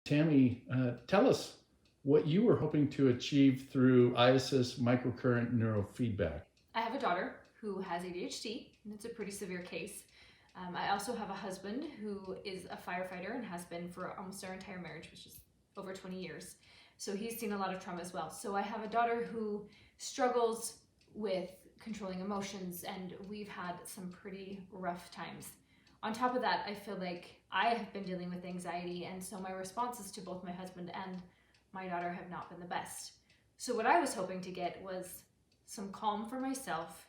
Tami, tell us what you were hoping to achieve through IASIS Micro Current Neurofeedback. I have a daughter who has ADHD, and it's a pretty severe case. I also have a husband who is a firefighter and has been for almost our entire marriage, which is over 20 years. So he's seen a lot of trauma as well. So I have a daughter who struggles with controlling emotions, and we've had some pretty rough times. On top of that, I feel like I have been dealing with anxiety, and so my responses to both my husband and my daughter have not been the best. So what I was hoping to get was some calm for myself,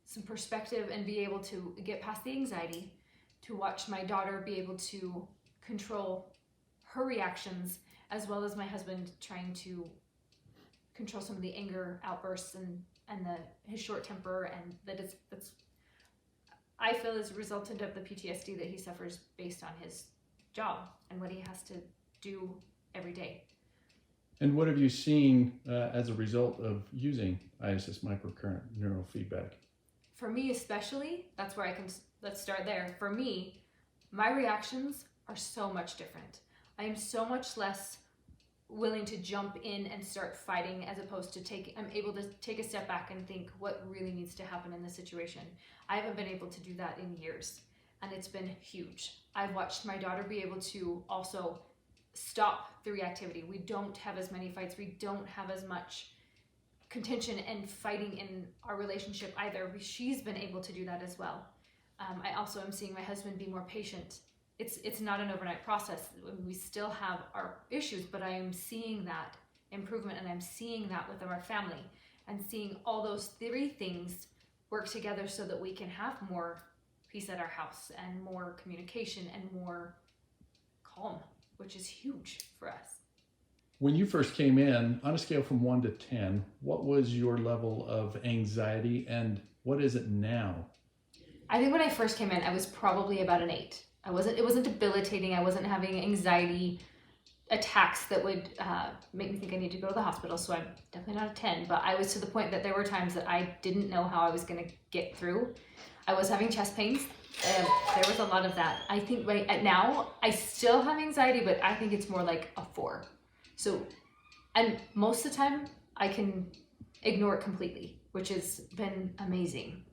some perspective, and be able to get past the anxiety, to watch my daughter be able to control her reactions, as well as my husband trying to control some of the anger outbursts and his short temper, and that's I feel is resultant of the PTSD that he suffers based on his job and what he has to do every day. And what have you seen as a result of using IASIS Micro Current Neurofeedback? For me especially, let's start there. For me, my reactions are so much different. I am so much less willing to jump in and start fighting, as opposed to I'm able to take a step back and think what really needs to happen in this situation. I haven't been able to do that in years, and it's been huge. I've watched my daughter be able to also stop the reactivity. We don't have as many fights. We don't have as much contention and fighting in our relationship either. She's been able to do that as well. I also am seeing my husband be more patient. It's not an overnight process. We still have our issues, but I am seeing that improvement, and I'm seeing that with our family, and seeing all those three things work together so that we can have more peace at our house and more communication and more calm, which is huge for us. When you first came in, on a scale from 1 to 10, what was your level of anxiety, and what is it now? I think when I first came in, I was probably about an 8. It wasn't debilitating. I wasn't having anxiety attacks that would make me think I need to go to the hospital. So I'm definitely not a 10, but I was to the point that there were times that I didn't know how I was going to get through. I was having chest pains. There was a lot of that. I think now I still have anxiety, but I think it's more like a 4. So, and most of the time I can ignore it completely, which has been amazing.